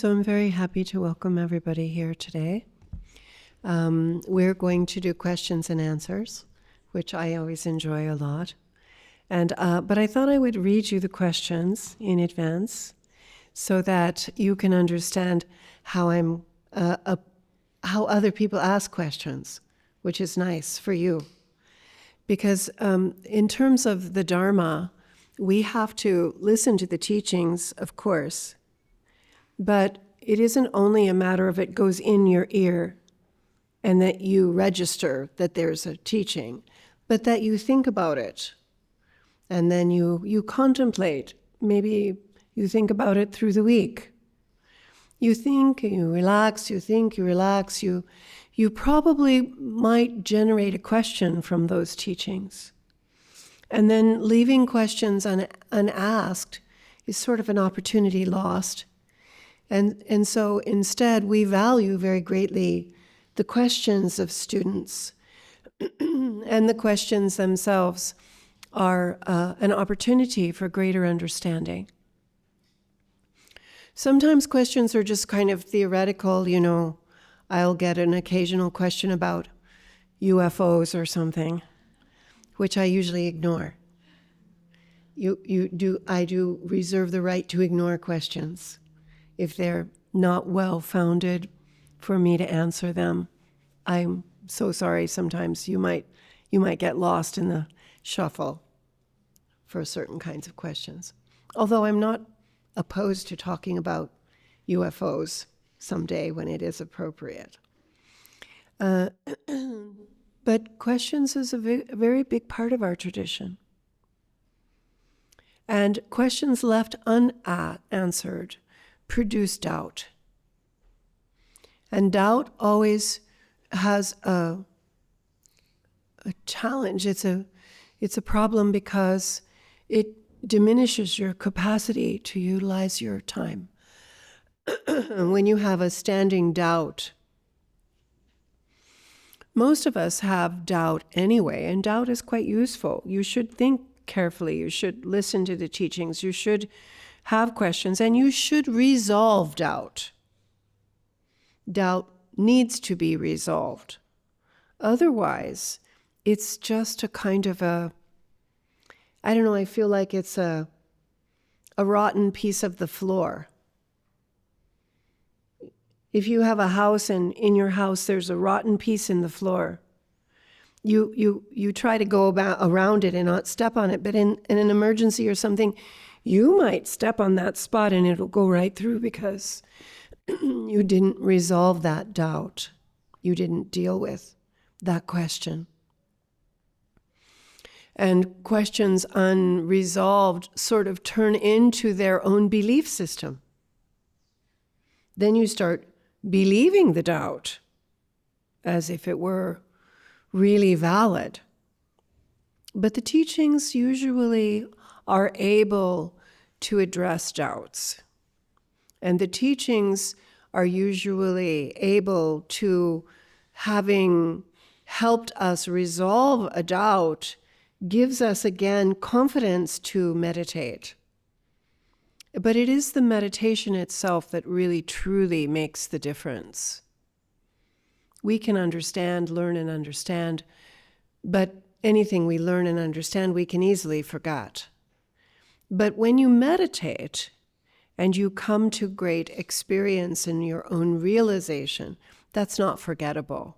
So I'm very happy to welcome everybody here today. We're going to do questions and answers, which I always enjoy a lot. But I thought I would read you the questions in advance so that you can understand how how other people ask questions, which is nice for you. Because in terms of the Dharma, we have to listen to the teachings, of course, but it isn't only a matter of it goes in your ear and that you register that there's a teaching, but that you think about it. And then you contemplate. Maybe you think about it through the week. You think, you relax, you think, you relax. You probably might generate a question from those teachings. And then leaving questions unasked is sort of an opportunity lost. And so instead, we value very greatly the questions of students. And the questions themselves are an opportunity for greater understanding. Sometimes questions are just kind of theoretical, I'll get an occasional question about UFOs or something, which I usually ignore. I do reserve the right to ignore questions if they're not well-founded for me to answer them. I'm so sorry. Sometimes you might get lost in the shuffle for certain kinds of questions. Although I'm not opposed to talking about UFOs someday when it is appropriate. But questions is a very big part of our tradition. And questions left unanswered produce doubt. And doubt always has a challenge. It's a problem because it diminishes your capacity to utilize your time. When you have a standing doubt, most of us have doubt anyway, and doubt is quite useful. You should think carefully. You should listen to the teachings. You should have questions, and you should resolve doubt. Doubt needs to be resolved. Otherwise, it's just a kind of I feel like it's a rotten piece of the floor. If you have a house and in your house there's a rotten piece in the floor, you try to go around it and not step on it, but in an emergency or something, you might step on that spot and it'll go right through because you didn't resolve that doubt. You didn't deal with that question. And questions unresolved sort of turn into their own belief system. Then you start believing the doubt as if it were really valid. But the teachings usually are able to address doubts. And the teachings are usually able to, having helped us resolve a doubt, gives us again confidence to meditate. But it is the meditation itself that really truly makes the difference. We can learn and understand, but anything we learn and understand we can easily forget. But when you meditate and you come to great experience in your own realization, that's not forgettable.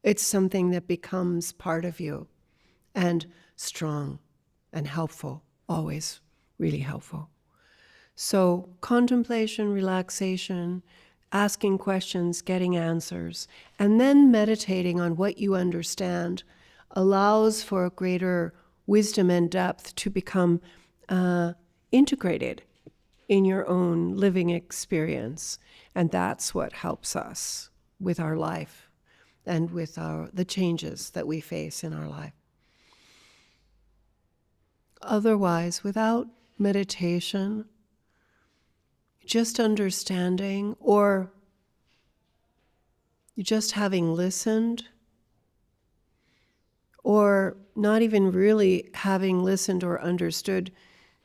It's something that becomes part of you and strong and helpful, always really helpful. So contemplation, relaxation, asking questions, getting answers, and then meditating on what you understand allows for a greater wisdom and depth to become integrated in your own living experience. And that's what helps us with our life and with the changes that we face in our life. Otherwise, without meditation, just understanding or just having listened, or not even really having listened or understood,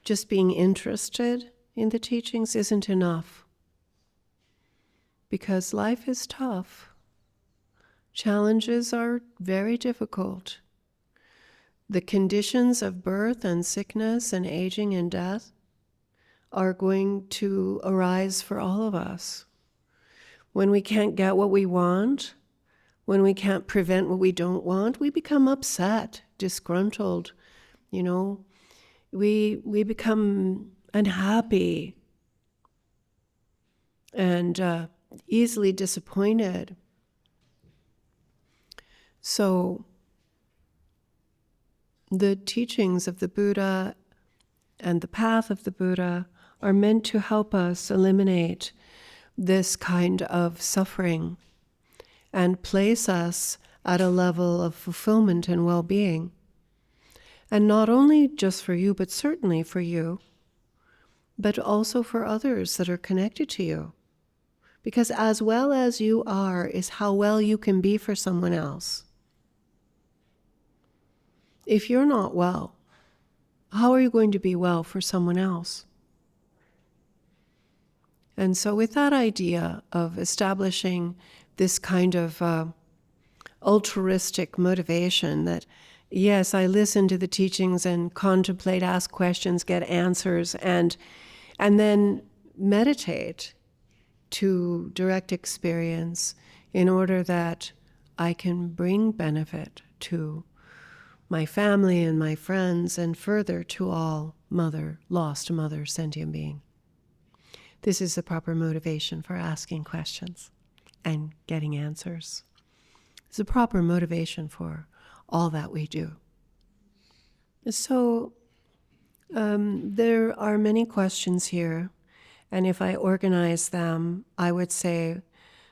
just being interested in the teachings isn't enough. because life is tough. Challenges are very difficult. The conditions of birth and sickness and aging and death are going to arise for all of us. When we can't get what we want, when we can't prevent what we don't want, we become upset, disgruntled, we become unhappy and easily disappointed. So the teachings of the Buddha and the path of the Buddha are meant to help us eliminate this kind of suffering and place us at a level of fulfillment and well-being. And not only just for you, but certainly for you, but also for others that are connected to you. Because as well as you are is how well you can be for someone else. If you're not well, how are you going to be well for someone else? And so with that idea of establishing this kind of altruistic motivation that, yes, I listen to the teachings and contemplate, ask questions, get answers, and then meditate to direct experience in order that I can bring benefit to my family and my friends and further to all lost mother sentient being. This is the proper motivation for asking questions and getting answers. It's a proper motivation for all that we do. So there are many questions here, and if I organize them, I would say,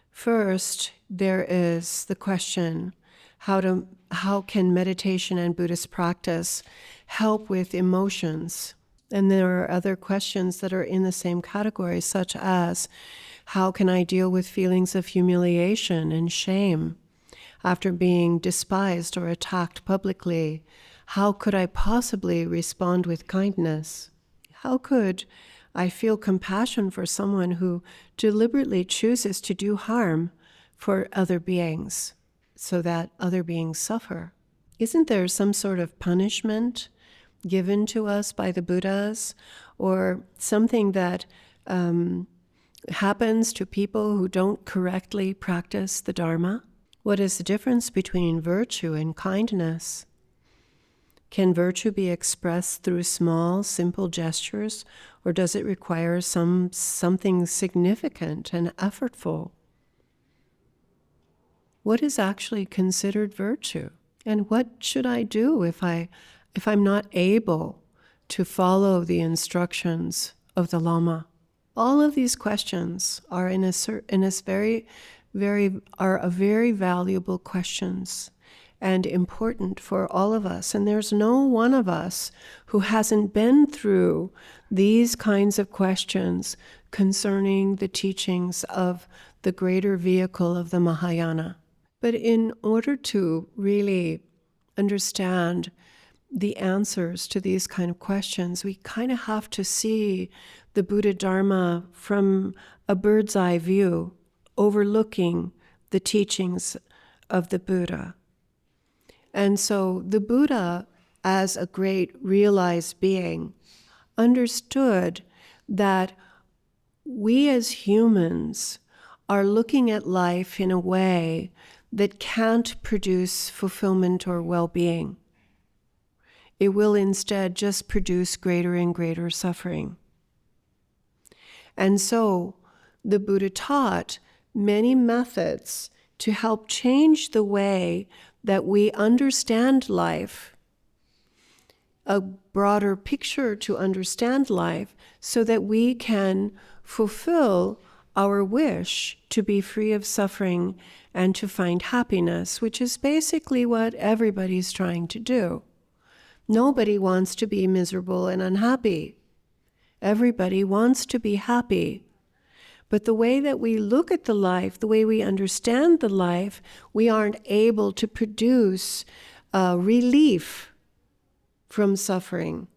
first, there is the question, how can meditation and Buddhist practice help with emotions? And there are other questions that are in the same category, such as, how can I deal with feelings of humiliation and shame after being despised or attacked publicly? How could I possibly respond with kindness? How could I feel compassion for someone who deliberately chooses to do harm for other beings so that other beings suffer? Isn't there some sort of punishment given to us by the Buddhas, or something that happens to people who don't correctly practice the Dharma? What is the difference between virtue and kindness? Can virtue be expressed through small, simple gestures, or does it require something significant and effortful? What is actually considered virtue? And what should I do if I'm not able to follow the instructions of the Lama? All of these questions are very valuable questions and important for all of us. And there's no one of us who hasn't been through these kinds of questions concerning the teachings of the greater vehicle of the Mahayana. But in order to really understand the answers to these kind of questions, we kind of have to see the Buddha Dharma from a bird's eye view, overlooking the teachings of the Buddha. And so the Buddha, as a great realized being, understood that we as humans are looking at life in a way that can't produce fulfillment or well-being. It will instead just produce greater and greater suffering. And so the Buddha taught many methods to help change the way that we understand life, a broader picture to understand life, so that we can fulfill our wish to be free of suffering and to find happiness, which is basically what everybody's trying to do. Nobody wants to be miserable and unhappy. Everybody wants to be happy. But the way that we look at the life, the way we understand the life, we aren't able to produce relief from suffering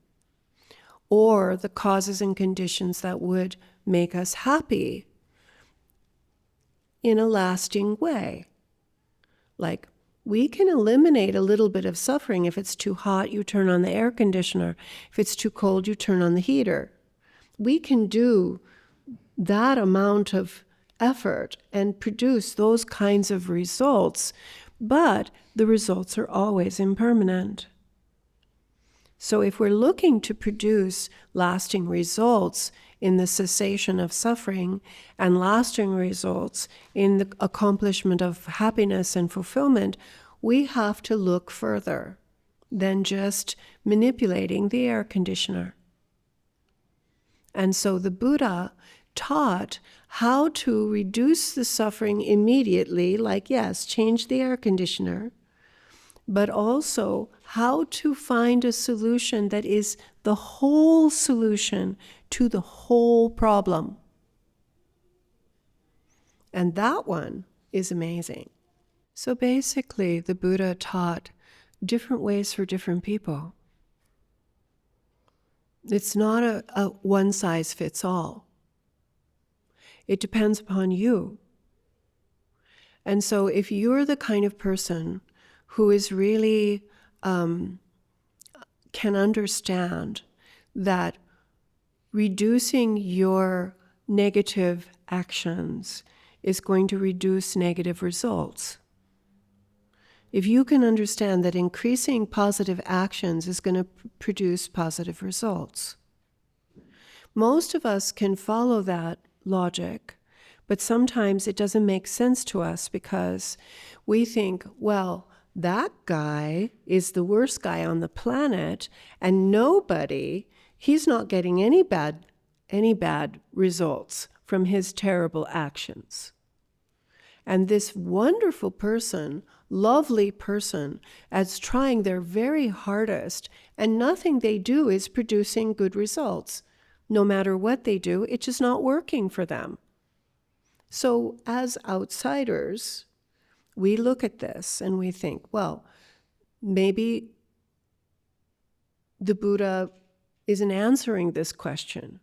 or the causes and conditions that would make us happy. in a lasting way. Like, we can eliminate a little bit of suffering. If it's too hot, you turn on the air conditioner. If it's too cold, you turn on the heater. We can do that amount of effort and produce those kinds of results, but the results are always impermanent. So if we're looking to produce lasting results in the cessation of suffering and lasting results in the accomplishment of happiness and fulfillment, we have to look further than just manipulating the air conditioner. And so the Buddha taught how to reduce the suffering immediately, like, yes, change the air conditioner, but also how to find a solution that is the whole solution to the whole problem. And that one is amazing. So basically, the Buddha taught different ways for different people. It's not a one-size-fits-all. It depends upon you. And so if you're the kind of person who is really can understand that reducing your negative actions is going to reduce negative results. If you can understand that increasing positive actions is going to produce positive results. Most of us can follow that logic, but sometimes it doesn't make sense to us because we think, well, that guy is the worst guy on the planet, and he's not getting any bad results from his terrible actions. And this wonderful person, lovely person, is trying their very hardest, and nothing they do is producing good results. No matter what they do, it's just not working for them. So as outsiders, we look at this and we think, well, maybe the Buddha isn't answering this question.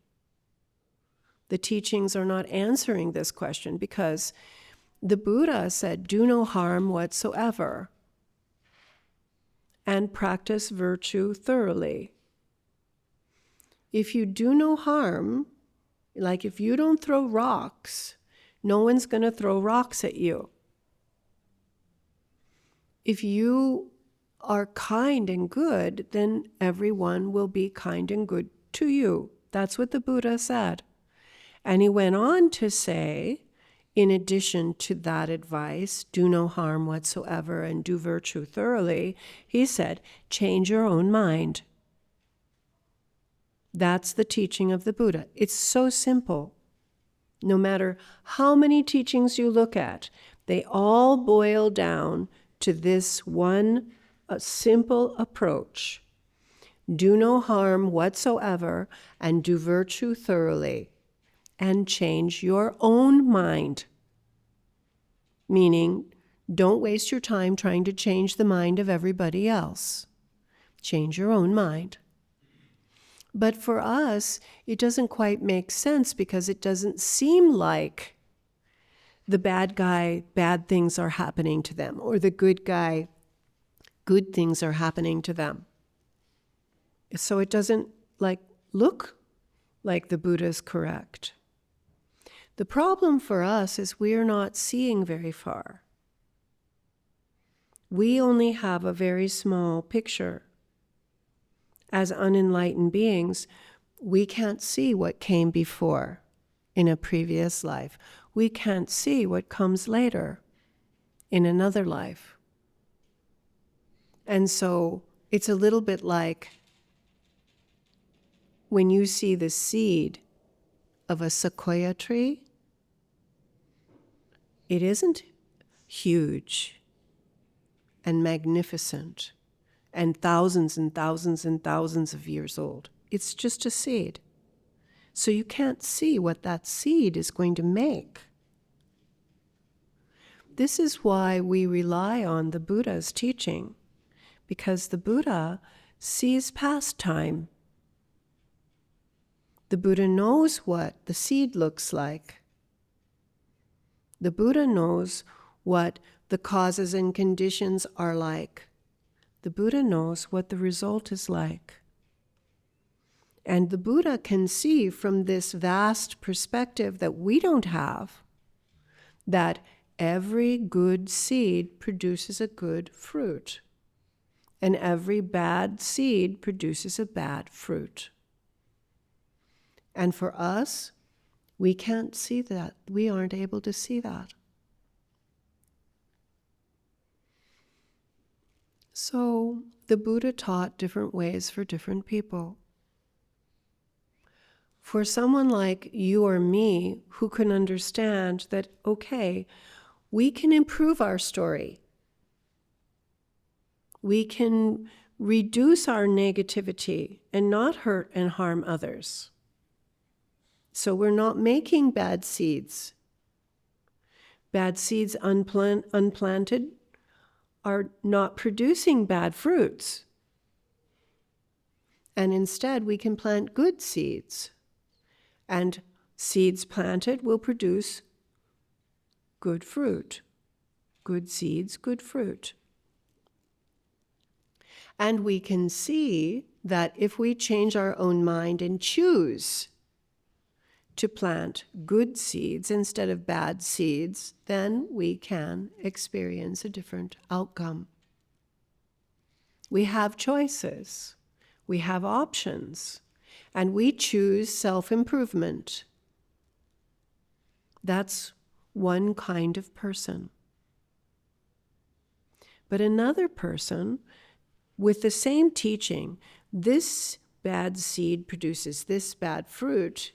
The teachings are not answering this question because the Buddha said, do no harm whatsoever and practice virtue thoroughly. If you do no harm, like if you don't throw rocks, no one's going to throw rocks at you. If you are kind and good, then everyone will be kind and good to you. That's what the Buddha said. And he went on to say, in addition to that advice, do no harm whatsoever and do virtue thoroughly, he said, change your own mind. That's the teaching of the Buddha. It's so simple. No matter how many teachings you look at, they all boil down to this one simple approach. Do no harm whatsoever and do virtue thoroughly and change your own mind. Meaning, don't waste your time trying to change the mind of everybody else. Change your own mind. But for us, it doesn't quite make sense because it doesn't seem like the bad guy, bad things are happening to them, or the good guy, good things are happening to them. So it doesn't look like the Buddha is correct. The problem for us is we are not seeing very far. We only have a very small picture. As unenlightened beings, we can't see what came before in a previous life. We can't see what comes later in another life. And so it's a little bit like when you see the seed of a sequoia tree. It isn't huge and magnificent and thousands and thousands and thousands of years old. It's just a seed. So you can't see what that seed is going to make. This is why we rely on the Buddha's teaching, because the Buddha sees past time. The Buddha knows what the seed looks like. The Buddha knows what the causes and conditions are like. The Buddha knows what the result is like. And the Buddha can see from this vast perspective that we don't have, that every good seed produces a good fruit, and every bad seed produces a bad fruit. And for us, we can't see that. We aren't able to see that. So the Buddha taught different ways for different people. For someone like you or me who can understand that, okay, we can improve our story. We can reduce our negativity and not hurt and harm others. So we're not making bad seeds. Bad seeds unplanted are not producing bad fruits. And instead we can plant good seeds. And seeds planted will produce good fruit. Good seeds, good fruit. And we can see that if we change our own mind and choose to plant good seeds instead of bad seeds, then we can experience a different outcome. We have choices. We have options. And we choose self-improvement. That's one kind of person. But another person, with the same teaching, this bad seed produces this bad fruit,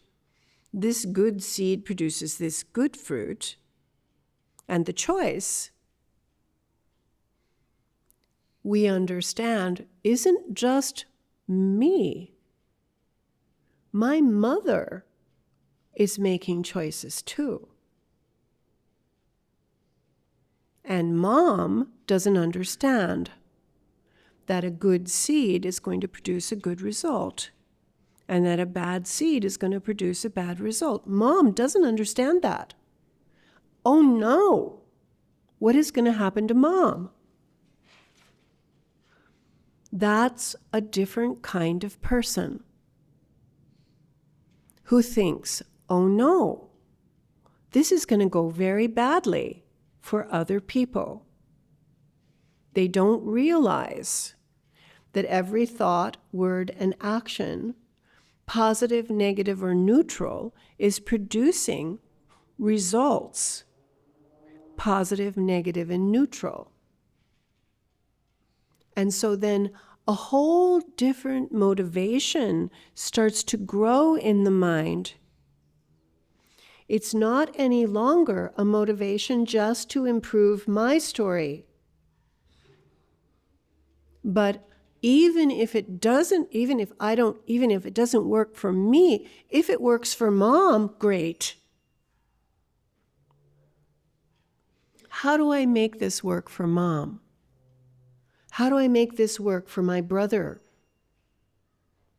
this good seed produces this good fruit, and the choice, we understand, isn't just me. My mother is making choices too. And mom doesn't understand that a good seed is going to produce a good result, and that a bad seed is going to produce a bad result. Mom doesn't understand that. Oh no! What is going to happen to mom? That's a different kind of person who thinks, oh no, this is going to go very badly for other people. They don't realize that every thought, word, and action, positive, negative, or neutral, is producing results, positive, negative, and neutral. And so then a whole different motivation starts to grow in the mind. It's not any longer a motivation just to improve my story. But even if it doesn't work for me, if it works for mom, great. How do I make this work for mom? How do I make this work for my brother?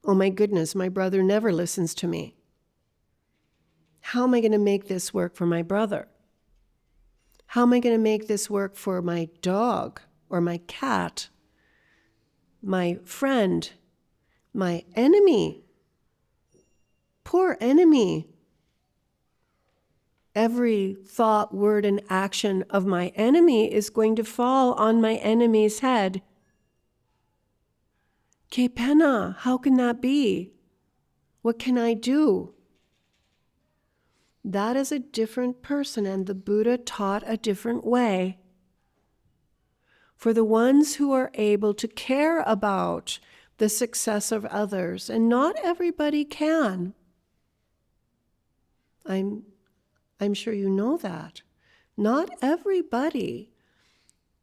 Oh my goodness, my brother never listens to me. How am I going to make this work for my brother? How am I going to make this work for my dog or my cat, my friend, my enemy? Poor enemy. Every thought, word, and action of my enemy is going to fall on my enemy's head. Que pena, how can that be? What can I do? That is a different person, and the Buddha taught a different way. For the ones who are able to care about the success of others, and not everybody can. I'm sure you know that. Not everybody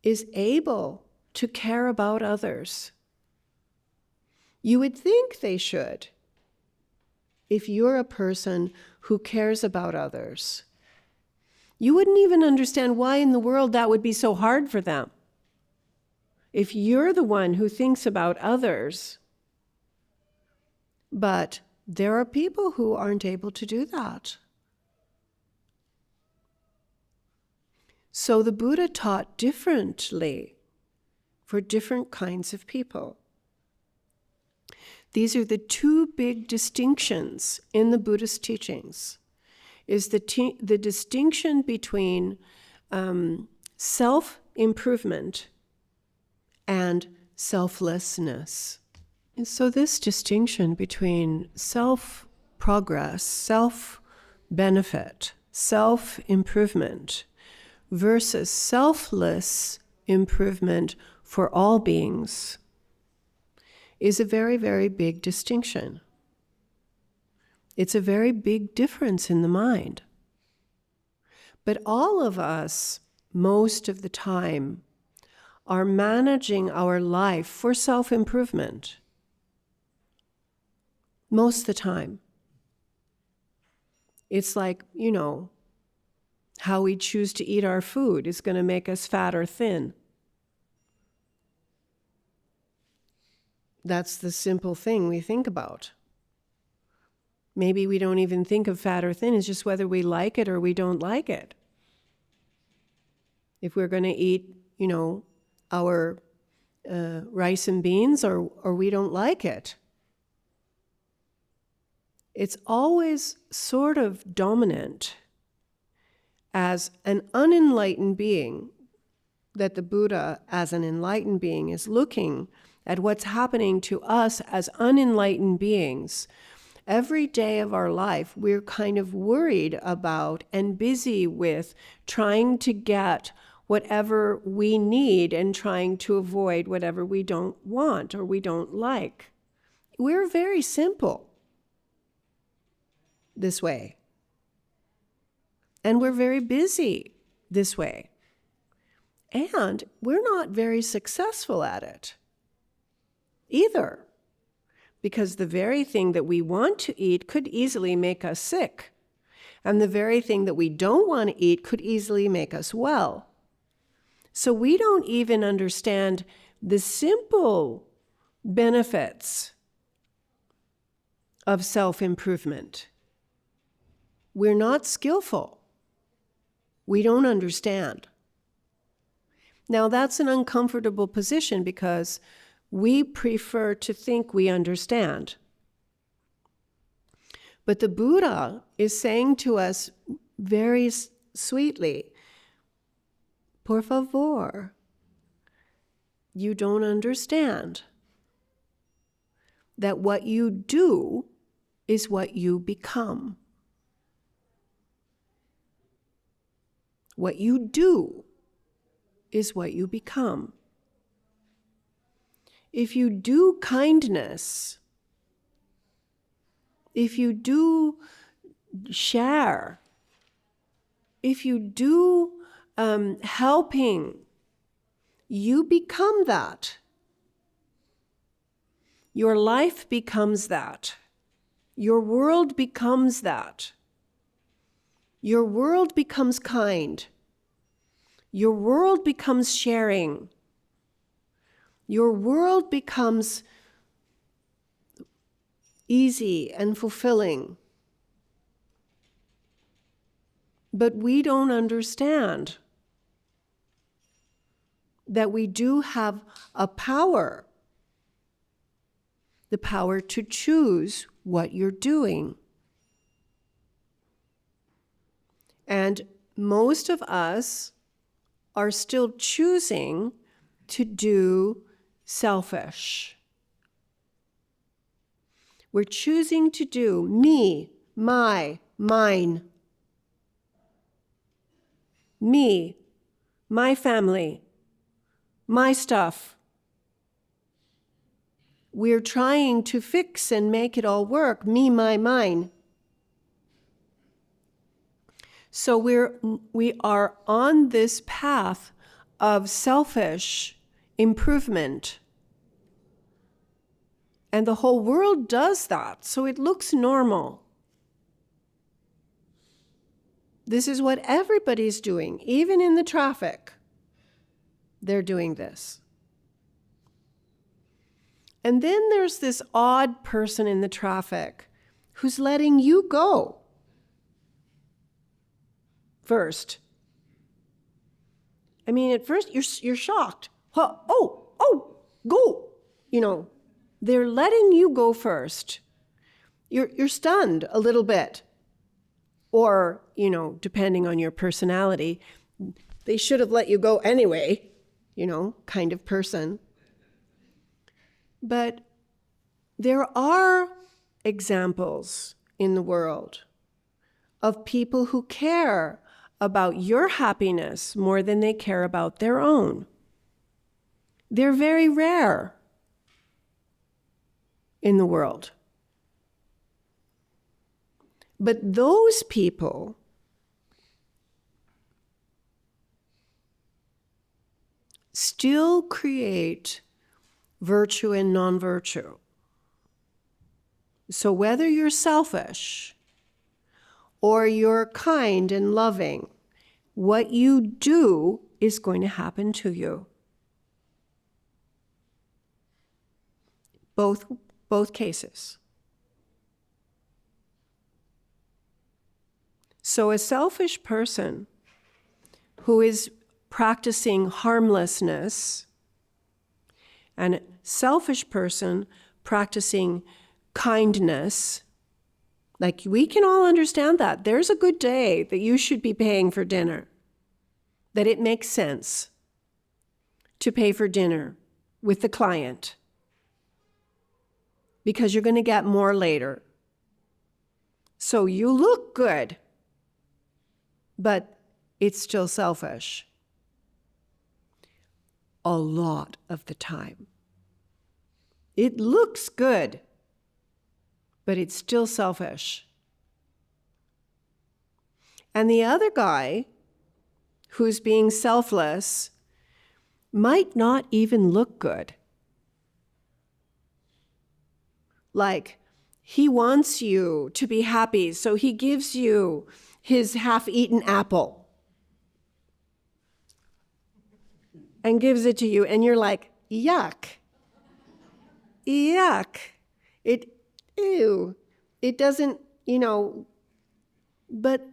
is able to care about others. You would think they should. If you're a person who cares about others, you wouldn't even understand why in the world that would be so hard for them. If you're the one who thinks about others, but there are people who aren't able to do that. So the Buddha taught differently for different kinds of people. These are the two big distinctions in the Buddhist teachings, is the distinction between self-improvement and selflessness. And so this distinction between self-progress, self-benefit, self-improvement versus selfless improvement for all beings is a very, very big distinction. It's a very big difference in the mind. But all of us, most of the time, are managing our life for self-improvement. Most of the time. It's like, how we choose to eat our food is going to make us fat or thin. That's the simple thing we think about. Maybe we don't even think of fat or thin, it's just whether we like it or we don't like it. If we're going to eat, our rice and beans or we don't like it. It's always sort of dominant as an unenlightened being, that the Buddha, as an enlightened being, is looking at what's happening to us as unenlightened beings. Every day of our life, we're kind of worried about and busy with trying to get whatever we need and trying to avoid whatever we don't want or we don't like. We're very simple this way. And we're very busy this way. And we're not very successful at it either. Because the very thing that we want to eat could easily make us sick. And the very thing that we don't want to eat could easily make us well. So we don't even understand the simple benefits of self-improvement. We're not skillful. We don't understand. Now that's an uncomfortable position because we prefer to think we understand. But the Buddha is saying to us very sweetly, por favor, you don't understand that what you do is what you become. What you do is what you become. If you do kindness, if you do share, if you do helping, you become that. Your life becomes that. Your world becomes that. Your world becomes kind. Your world becomes sharing. Your world becomes easy and fulfilling. But we don't understand that we do have a power, the power to choose what you're doing. And most of us are still choosing to do selfish. We're choosing to do me, my, mine. Me, my family, my stuff. We're trying to fix and make it all work, me, my, mine. So we are on this path of selfish improvement. And the whole world does that, so it looks normal. This is what everybody's doing, even in the traffic. They're doing this. And then there's this odd person in the traffic who's letting you go first. I mean, at first you're shocked. Oh, go. They're letting you go first. You're stunned a little bit. Or, depending on your personality, they should have let you go anyway, kind of person. But there are examples in the world of people who care about your happiness more than they care about their own. They're very rare in the world. But those people still create virtue and non-virtue. So whether you're selfish or you're kind and loving, what you do is going to happen to you. Both cases. So a selfish person who is practicing harmlessness and a selfish person practicing kindness, like we can all understand that. There's a good day that you should be paying for dinner, that it makes sense to pay for dinner with the client because you're going to get more later. So you look good, but it's still selfish. A lot of the time. It looks good, but it's still selfish. And the other guy who's being selfless might not even look good. Like, he wants you to be happy, so he gives you his half-eaten apple and gives it to you, and you're like, yuck. Yuck. Ew. It doesn't, but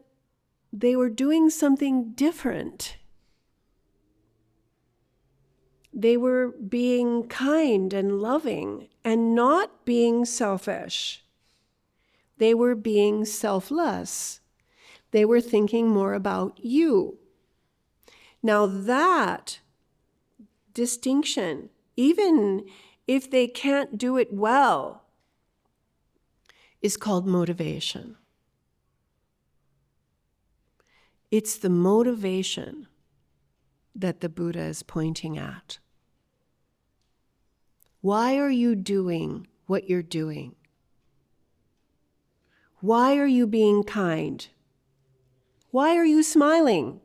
they were doing something different. They were being kind and loving and not being selfish. They were being selfless. They were thinking more about you. Now that distinction, even if they can't do it well, is called motivation. It's the motivation that the Buddha is pointing at. Why are you doing what you're doing? Why are you being kind? Why are you smiling?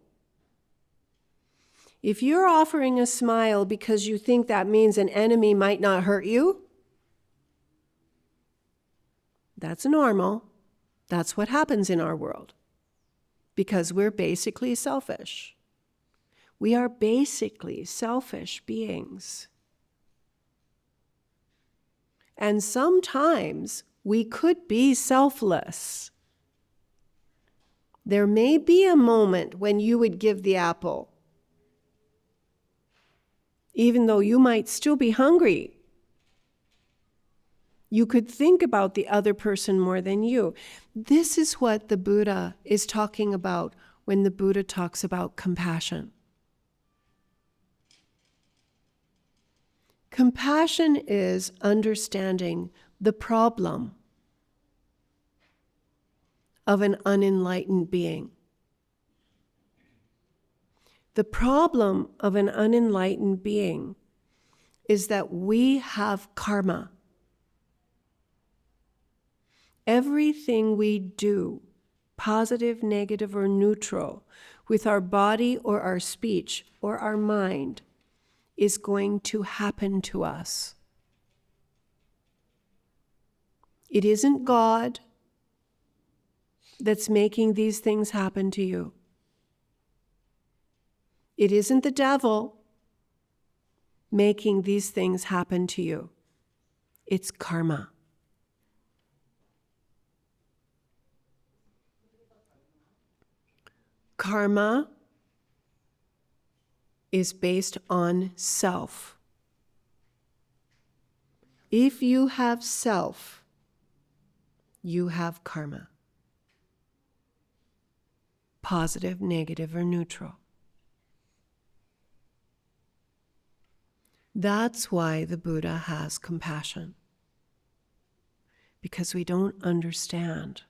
If you're offering a smile because you think that means an enemy might not hurt you, that's normal. That's what happens in our world. Because we're basically selfish. We are basically selfish beings. And sometimes we could be selfless. There may be a moment when you would give the apple, even though you might still be hungry. You could think about the other person more than you. This is what the Buddha is talking about when the Buddha talks about compassion. Compassion is understanding the problem of an unenlightened being. The problem of an unenlightened being is that we have karma. Everything we do, positive, negative, or neutral, with our body or our speech or our mind, is going to happen to us. It isn't God that's making these things happen to you. It isn't the devil making these things happen to you. It's karma. Karma is based on self. If you have self, you have karma. Positive, negative, or neutral. That's why the Buddha has compassion. Because we don't understand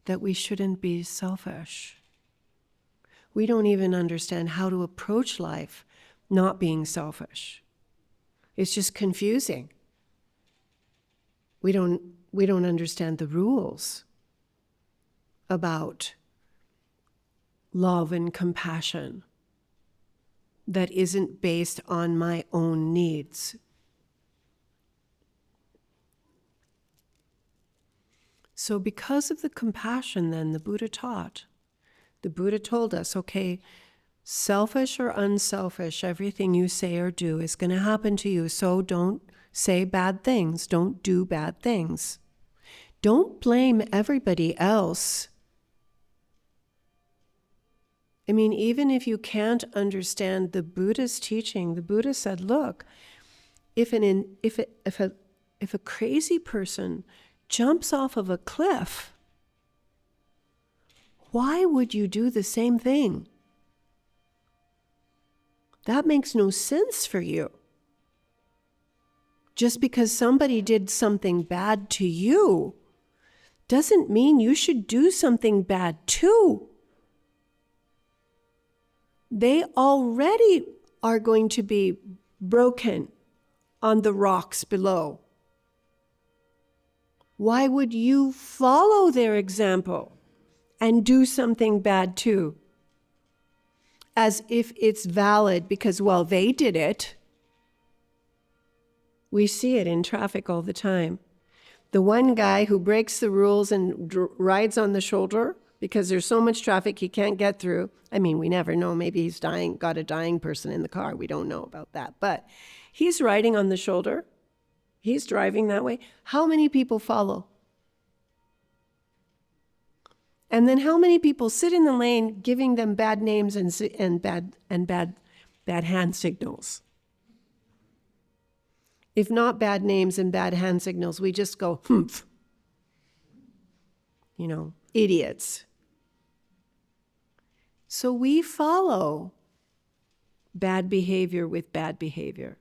that we shouldn't be selfish. We don't even understand how to approach life not being selfish. It's just confusing. We don't understand the rules about love and compassion that isn't based on my own needs. So because of the compassion then the Buddha taught, the Buddha told us, okay, selfish or unselfish, everything you say or do is going to happen to you, so don't say bad things, don't do bad things. Don't blame everybody else. I mean, even if you can't understand the Buddha's teaching, the Buddha said, look, if a crazy person jumps off of a cliff, why would you do the same thing? That makes no sense for you. Just because somebody did something bad to you doesn't mean you should do something bad too. They already are going to be broken on the rocks below. Why would you follow their example and do something bad too? As if it's valid because, well, they did it. We see it in traffic all the time. The one guy who breaks the rules and rides on the shoulder because there's so much traffic he can't get through. I mean, we never know. Maybe he's dying, got a dying person in the car. We don't know about that. But he's riding on the shoulder. He's driving that way. How many people follow? And then how many people sit in the lane giving them bad names and bad hand signals? If not bad names and bad hand signals, we just go, humph. You know, idiots. So we follow bad behavior with bad behavior.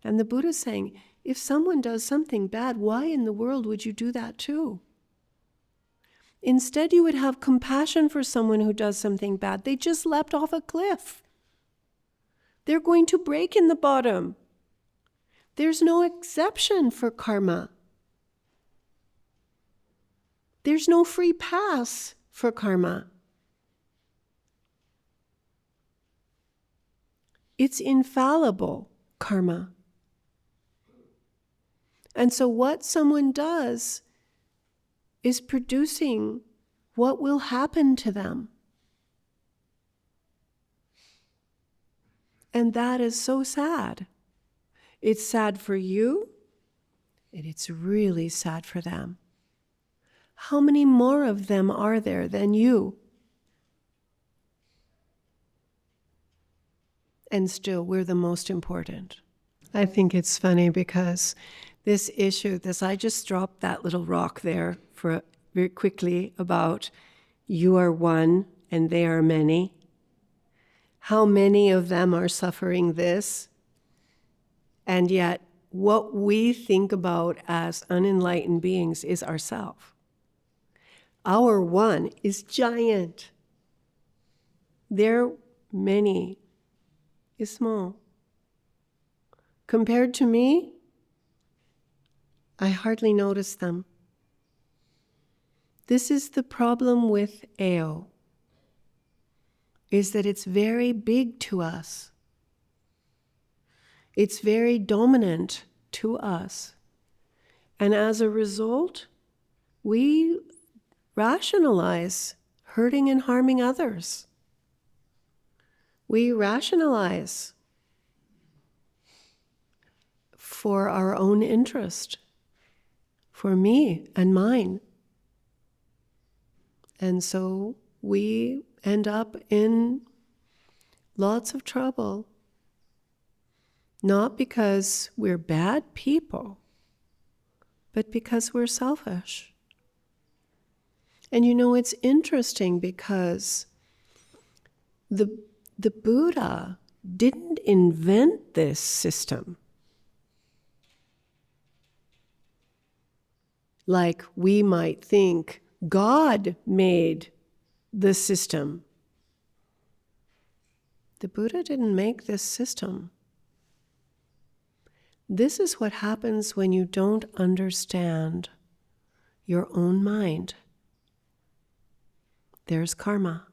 And the Buddha's saying, if someone does something bad, why in the world would you do that too? Instead, you would have compassion for someone who does something bad. They just leapt off a cliff. They're going to break in the bottom. There's no exception for karma. There's no free pass for karma. It's infallible karma. And so what someone does is producing what will happen to them. And that is so sad. It's sad for you, and it's really sad for them. How many more of them are there than you? And still, we're the most important. I think it's funny because this issue, I just dropped that little rock there for very quickly about you are one and they are many. How many of them are suffering this? And yet, what we think about as unenlightened beings is ourself. Our one is giant. Their many is small. Compared to me, I hardly notice them. This is the problem with Eo, is that it's very big to us. It's very dominant to us. And as a result, we rationalize hurting and harming others. We rationalize for our own interest, for me and mine. And so we end up in lots of trouble. Not because we're bad people, but because we're selfish. And you know, it's interesting because the Buddha didn't invent this system like we might think God made the system. The Buddha didn't make this system. This is what happens when you don't understand your own mind. There's karma.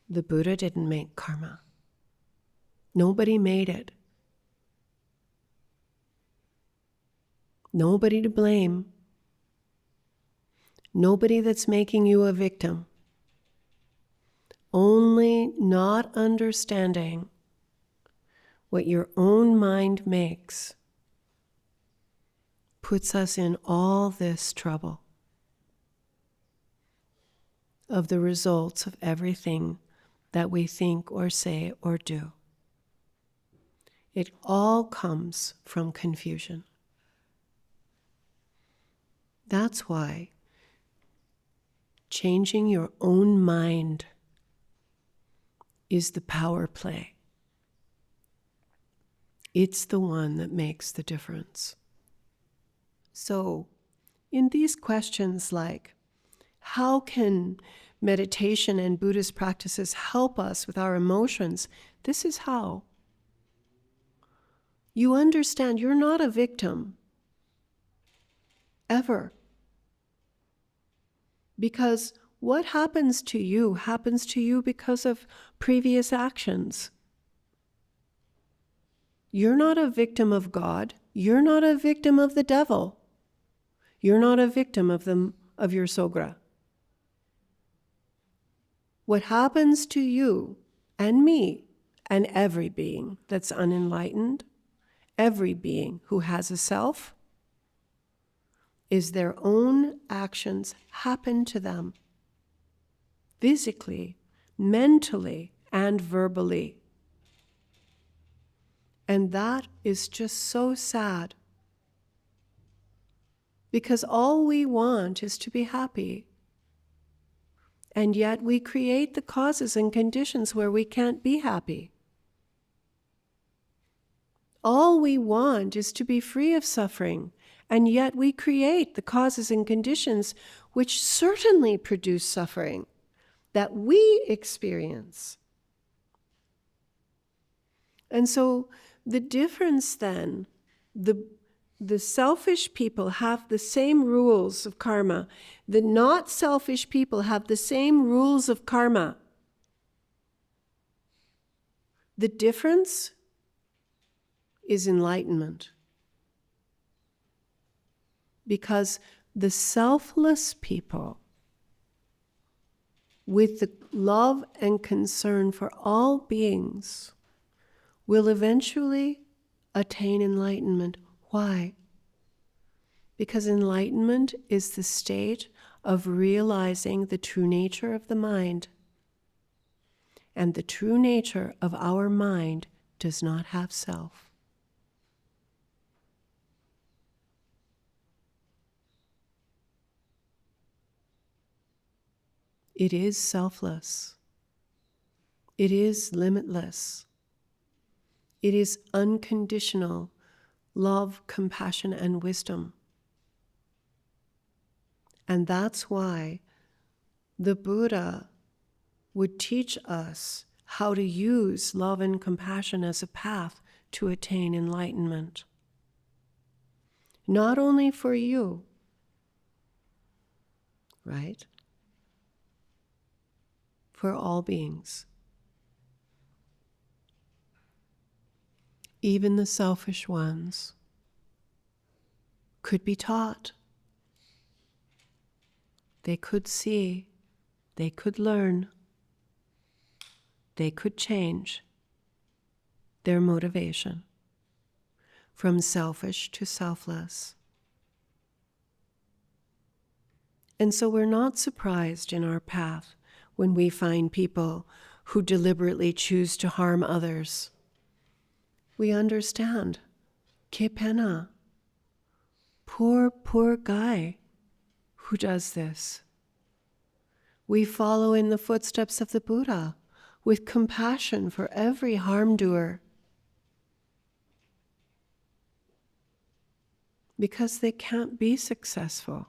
The Buddha didn't make karma. Nobody made it. Nobody to blame. Nobody that's making you a victim. Only not understanding what your own mind makes puts us in all this trouble of the results of everything that we think or say or do. It all comes from confusion. That's why changing your own mind is the power play. It's the one that makes the difference. So, in these questions like, how can meditation and Buddhist practices help us with our emotions? This is how. You understand you're not a victim. Ever. Because what happens to you because of previous actions. You're not a victim of God. You're not a victim of the devil. You're not a victim of your sogra. What happens to you and me and every being that's unenlightened, every being who has a self, is their own actions happen to them, physically, mentally, and verbally. And that is just so sad. Because all we want is to be happy. And yet we create the causes and conditions where we can't be happy. All we want is to be free of suffering, and yet we create the causes and conditions which certainly produce suffering that we experience. And so the difference then, the selfish people have the same rules of karma. The not selfish people have the same rules of karma. The difference is enlightenment. Because the selfless people, with the love and concern for all beings, will eventually attain enlightenment. Why? Because enlightenment is the state of realizing the true nature of the mind. And the true nature of our mind does not have self. It is selfless. It is limitless. It is unconditional love, compassion, and wisdom. And that's why the Buddha would teach us how to use love and compassion as a path to attain enlightenment. Not only for you, right? For all beings. Even the selfish ones could be taught. They could see, they could learn, they could change their motivation from selfish to selfless. And so we're not surprised in our path when we find people who deliberately choose to harm others. We understand. Que pena. Poor guy who does this. We follow in the footsteps of the Buddha with compassion for every harm doer, because they can't be successful.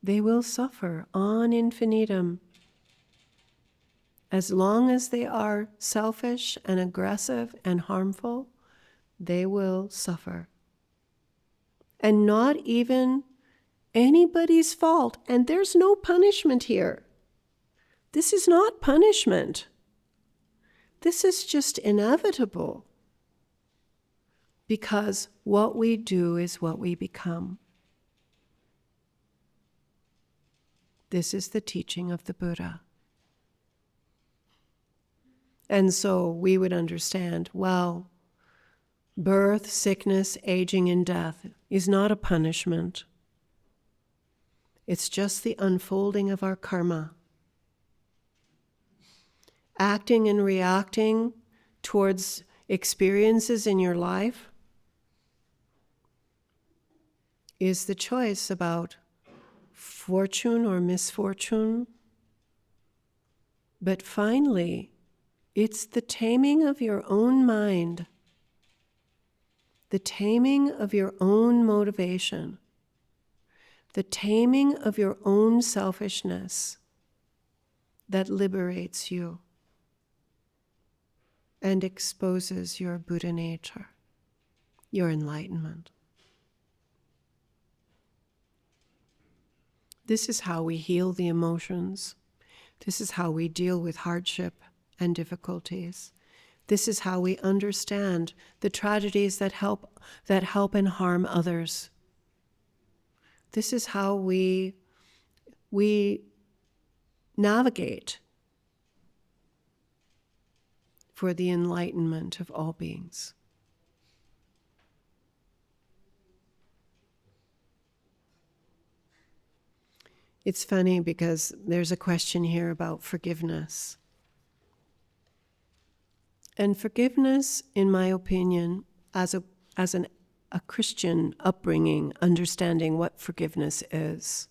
They will suffer on infinitum. As long as they are selfish and aggressive and harmful, they will suffer. And not even anybody's fault. And there's no punishment here. This is not punishment. This is just inevitable. Because what we do is what we become. This is the teaching of the Buddha. And so we would understand, well, birth, sickness, aging, and death is not a punishment. It's just the unfolding of our karma. Acting and reacting towards experiences in your life is the choice about fortune or misfortune. But finally, it's the taming of your own mind, the taming of your own motivation, the taming of your own selfishness that liberates you and exposes your Buddha nature, your enlightenment. This is how we heal the emotions. This is how we deal with hardship and difficulties. This is how we understand the tragedies that help and harm others. This is how we navigate for the enlightenment of all beings. It's funny because there's a question here about forgiveness. And forgiveness, in my opinion, as a Christian upbringing, understanding what forgiveness is.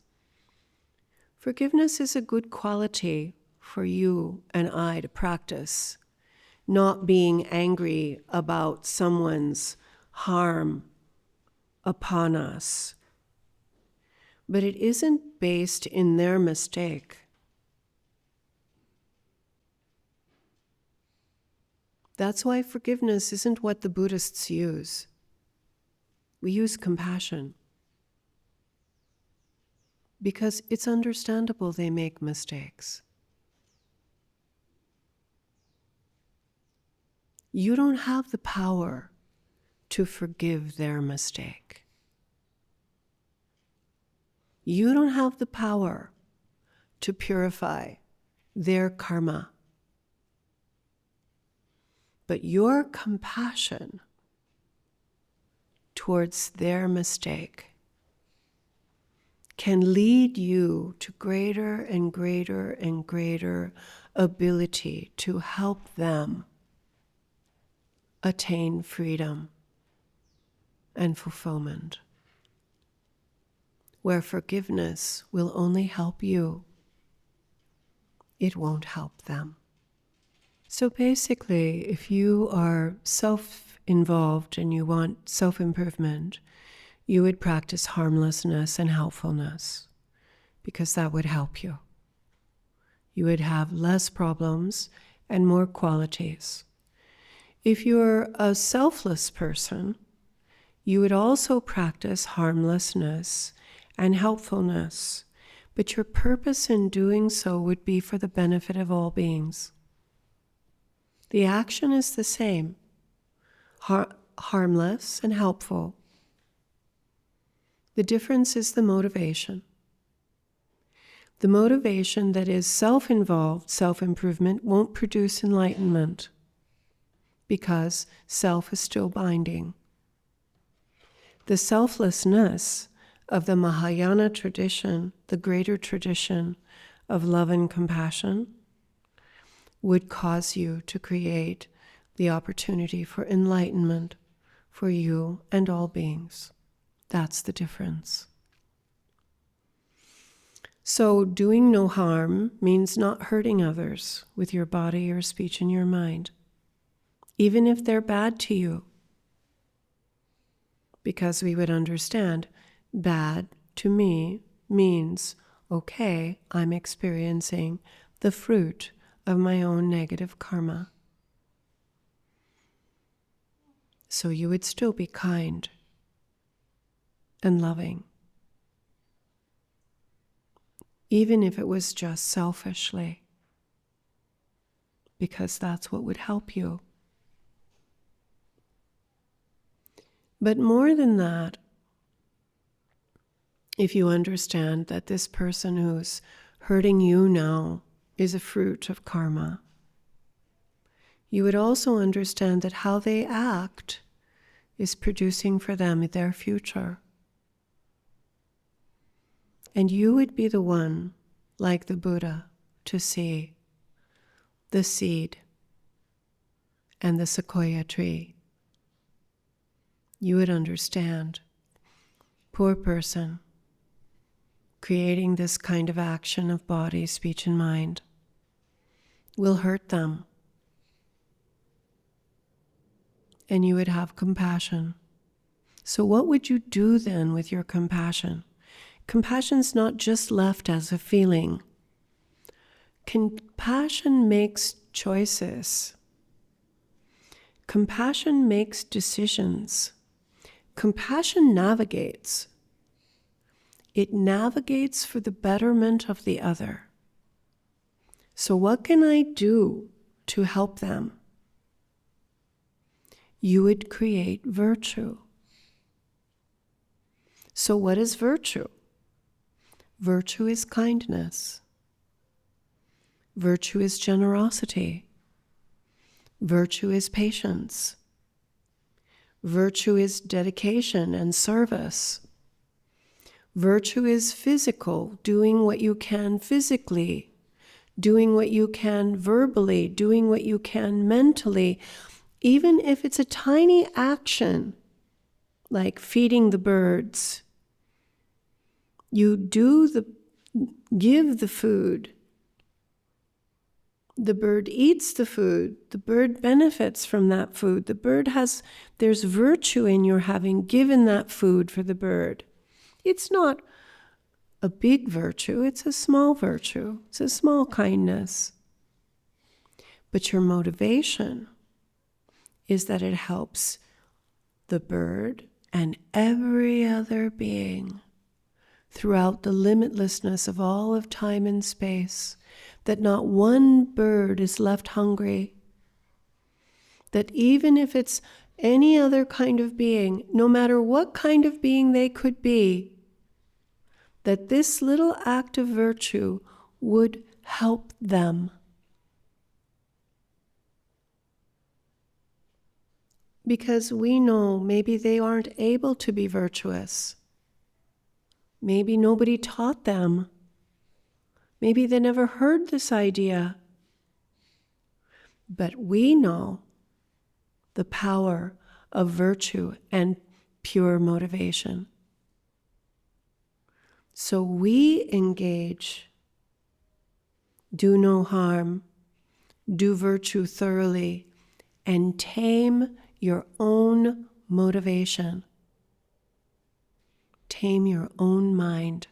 Forgiveness is a good quality for you and I to practice, not being angry about someone's harm upon us. But it isn't based in their mistake. That's why forgiveness isn't what the Buddhists use. We use compassion. Because it's understandable they make mistakes. You don't have the power to forgive their mistake. You don't have the power to purify their karma. But your compassion towards their mistake can lead you to greater and greater and greater ability to help them attain freedom and fulfillment, where forgiveness will only help you. It won't help them. So basically, if you are self-involved and you want self-improvement, you would practice harmlessness and helpfulness, because that would help you. You would have less problems and more qualities. If you're a selfless person, you would also practice harmlessness and helpfulness, but your purpose in doing so would be for the benefit of all beings. The action is the same, harmless and helpful. The difference is the motivation. The motivation that is self-involved, self-improvement, won't produce enlightenment because self is still binding. The selflessness of the Mahayana tradition, the greater tradition of love and compassion, would cause you to create the opportunity for enlightenment for you and all beings. That's the difference. So doing no harm means not hurting others with your body, your speech, and your mind, even if they're bad to you. Because we would understand bad to me means, okay, I'm experiencing the fruit of my own negative karma. So you would still be kind and loving, even if it was just selfishly, because that's what would help you. But more than that, if you understand that this person who's hurting you now is a fruit of karma, you would also understand that how they act is producing for them their future. And you would be the one, like the Buddha, to see the seed and the sequoia tree. You would understand, poor person, creating this kind of action of body, speech, and mind will hurt them. And you would have compassion. So what would you do then with your compassion? Compassion's not just left as a feeling. Compassion makes choices. Compassion makes decisions. Compassion navigates. It navigates for the betterment of the other. So what can I do to help them? You would create virtue. So what is virtue? Virtue is kindness. Virtue is generosity. Virtue is patience. Virtue is dedication and service. Virtue is physical, doing what you can physically, doing what you can verbally, doing what you can mentally, even if it's a tiny action, like feeding the birds. You give the food. The bird eats the food. The bird benefits from that food. There's virtue in your having given that food for the bird. It's not a big virtue, it's a small virtue. It's a small kindness. But your motivation is that it helps the bird and every other being throughout the limitlessness of all of time and space, that not one bird is left hungry, that even if it's any other kind of being, no matter what kind of being they could be, that this little act of virtue would help them. Because we know maybe they aren't able to be virtuous. Maybe nobody taught them. Maybe they never heard this idea. But we know the power of virtue and pure motivation. So we engage, do no harm, do virtue thoroughly, and tame your own motivation. Tame your own mind.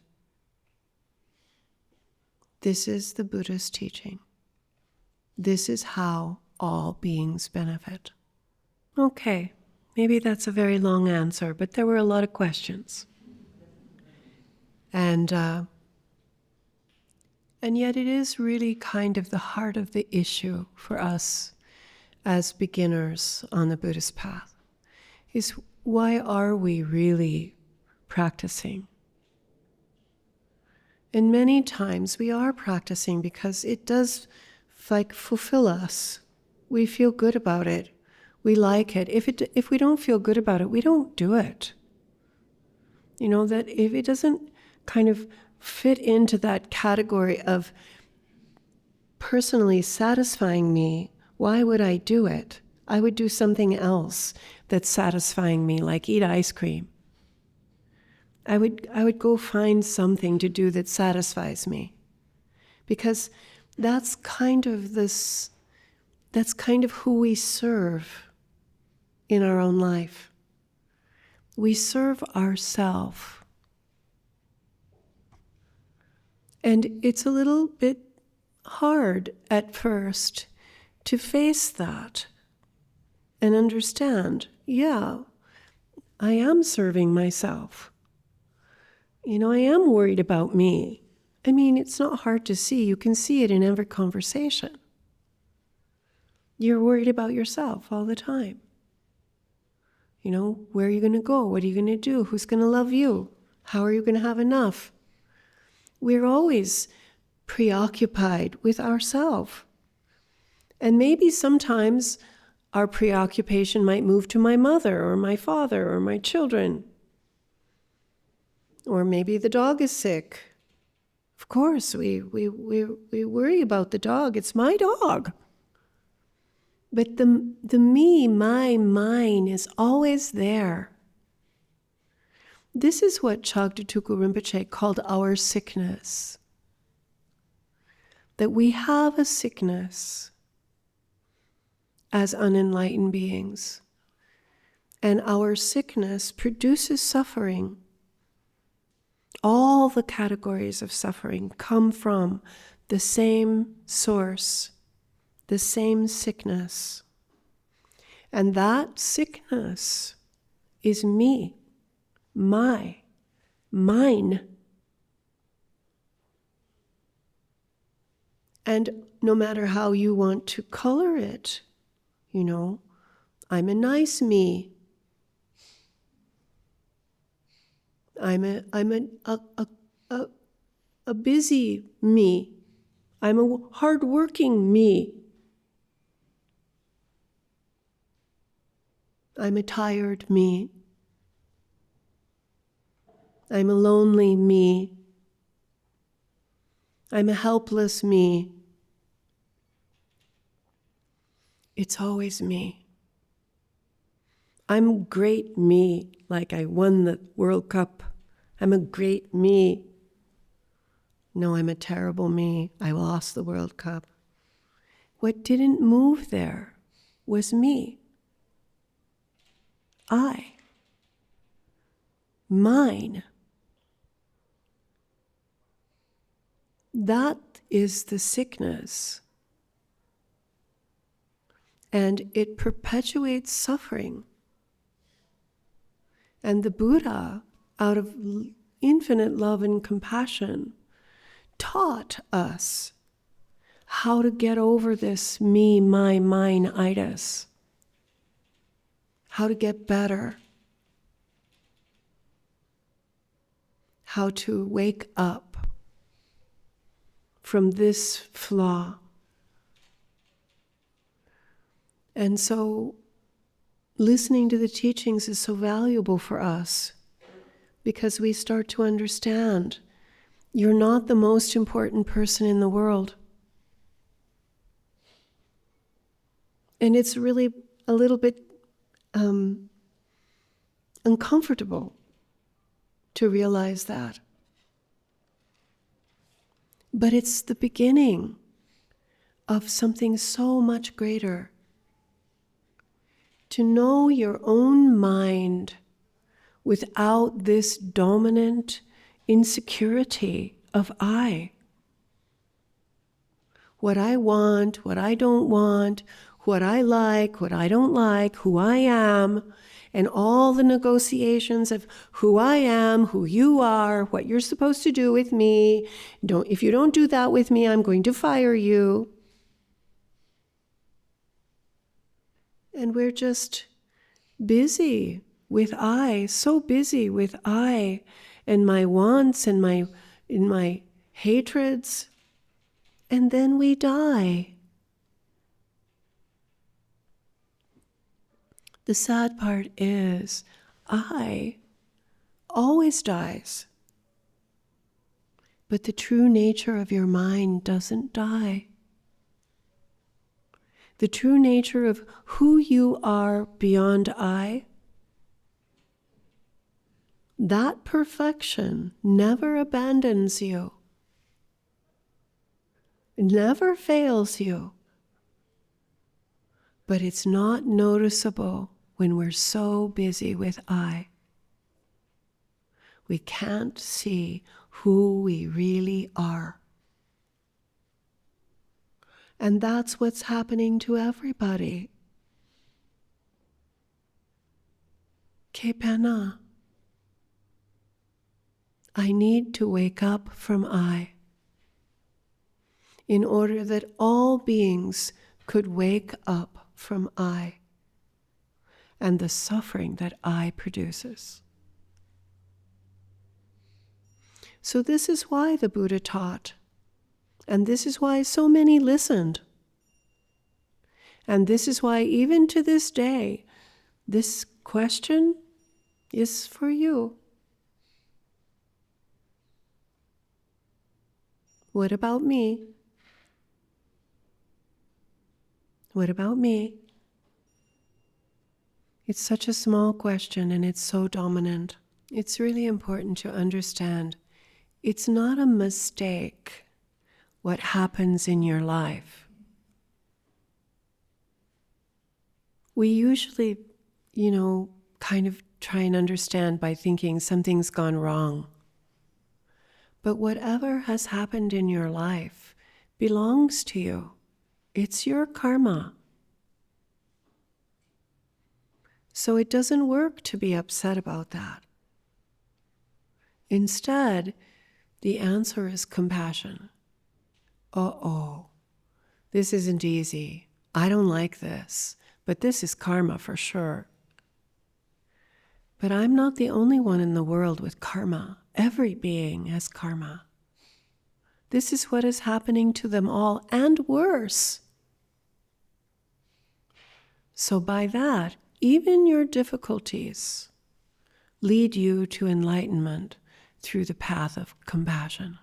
This is the Buddha's teaching. This is how all beings benefit. Okay, maybe that's a very long answer, but there were a lot of questions. And yet it is really kind of the heart of the issue for us as beginners on the Buddhist path, is why are we really practicing? And many times we are practicing because it does fulfill us. We feel good about it. We like it. If we don't feel good about it, we don't do it. You know, that if it doesn't kind of fit into that category of personally satisfying me, why would I do it? I would do something else that's satisfying me, like eat ice cream. I would go find something to do that satisfies me. Because that's kind of who we serve in our own life. We serve ourselves. And it's a little bit hard at first to face that and understand, yeah, I am serving myself. I am worried about me. I mean, it's not hard to see. You can see it in every conversation. You're worried about yourself all the time. Where are you going to go? What are you going to do? Who's going to love you? How are you going to have enough? We're always preoccupied with ourselves. And maybe sometimes our preoccupation might move to my mother or my father or my children. Or maybe the dog is sick. Of course, we worry about the dog. It's my dog. But the me, my, mine is always there. This is what Chagdud Tulku Rinpoche called our sickness. That we have a sickness as unenlightened beings. And our sickness produces suffering. All the categories of suffering come from the same source, the same sickness. And that sickness is me, mine. And no matter how you want to color it, I'm a nice me. I'm a busy me. I'm a hardworking me. I'm a tired me. I'm a lonely me. I'm a helpless me. It's always me. I'm great me, like I won the World Cup. I'm a great me. No, I'm a terrible me. I lost the World Cup. What didn't move there was me. I. Mine. That is the sickness. And it perpetuates suffering. And the Buddha, out of infinite love and compassion, taught us how to get over this me, my, mine-itis. How to get better. How to wake up from this flaw. And so listening to the teachings is so valuable for us because we start to understand you're not the most important person in the world. And it's really a little bit uncomfortable to realize that. But it's the beginning of something so much greater. To know your own mind without this dominant insecurity of I. What I want, what I don't want, what I like, what I don't like, who I am, and all the negotiations of who I am, who you are, what you're supposed to do with me. If you don't do that with me, I'm going to fire you. And we're just busy with I, so busy with I and my wants and my hatreds. And then we die. The sad part is I always dies. But the true nature of your mind doesn't die. the true nature of who you are beyond I, that perfection never abandons you, never fails you. But it's not noticeable when we're so busy with I. We can't see who we really are. And that's what's happening to everybody. Que pena. I need to wake up from I in order that all beings could wake up from I and the suffering that I produces. So this is why the Buddha taught, and this is why so many listened. And this is why even to this day, this question is for you. What about me? What about me? It's such a small question and it's so dominant. It's really important to understand it's not a mistake what happens in your life. We usually, kind of try and understand by thinking something's gone wrong. But whatever has happened in your life belongs to you. It's your karma. So it doesn't work to be upset about that. Instead, the answer is compassion. This isn't easy. I don't like this, but this is karma for sure. But I'm not the only one in the world with karma. Every being has karma. This is what is happening to them all, and worse. So by that, even your difficulties lead you to enlightenment through the path of compassion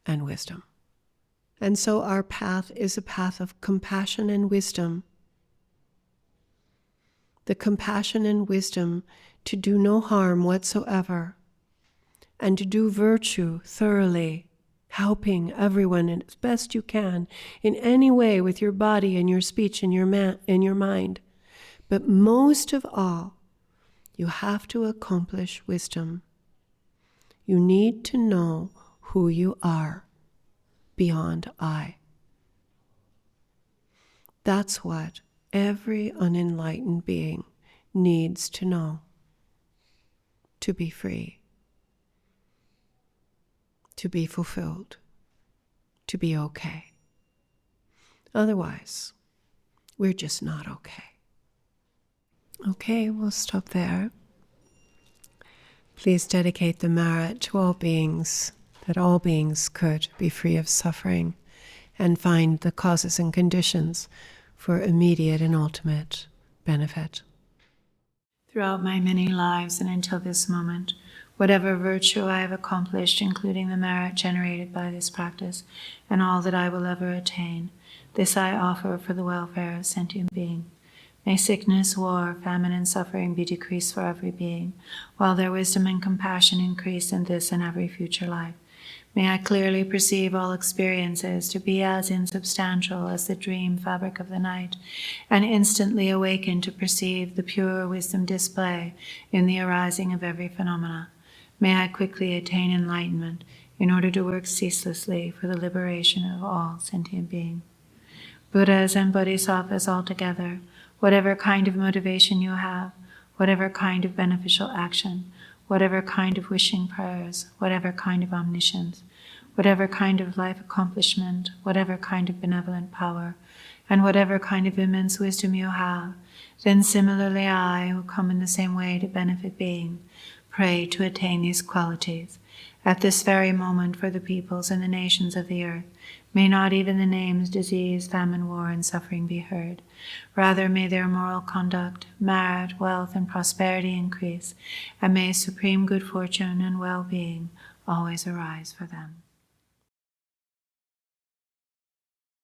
and wisdom. And so our path is a path of compassion and wisdom. The compassion and wisdom to do no harm whatsoever, and to do virtue thoroughly, helping everyone as best you can in any way with your body and your speech and your mind. But most of all, you have to accomplish wisdom. You need to know who you are beyond I. That's what every unenlightened being needs to know to be free, to be fulfilled, to be okay. Otherwise, we're just not okay. Okay, we'll stop there. Please dedicate the merit to all beings, that all beings could be free of suffering and find the causes and conditions for immediate and ultimate benefit. Throughout my many lives and until this moment, whatever virtue I have accomplished, including the merit generated by this practice, and all that I will ever attain, this I offer for the welfare of sentient being. May sickness, war, famine, and suffering be decreased for every being, while their wisdom and compassion increase in this and every future life. May I clearly perceive all experiences to be as insubstantial as the dream fabric of the night, and instantly awaken to perceive the pure wisdom display in the arising of every phenomena. May I quickly attain enlightenment in order to work ceaselessly for the liberation of all sentient beings. Buddhas and Bodhisattvas altogether, whatever kind of motivation you have, whatever kind of beneficial action, whatever kind of wishing prayers, whatever kind of omniscience, whatever kind of life accomplishment, whatever kind of benevolent power, and whatever kind of immense wisdom you have, then similarly I, who come in the same way to benefit being, pray to attain these qualities. At this very moment for the peoples and the nations of the earth, may not even the names disease, famine, war, and suffering be heard. Rather may their moral conduct, merit, wealth, and prosperity increase, and may supreme good fortune and well-being always arise for them.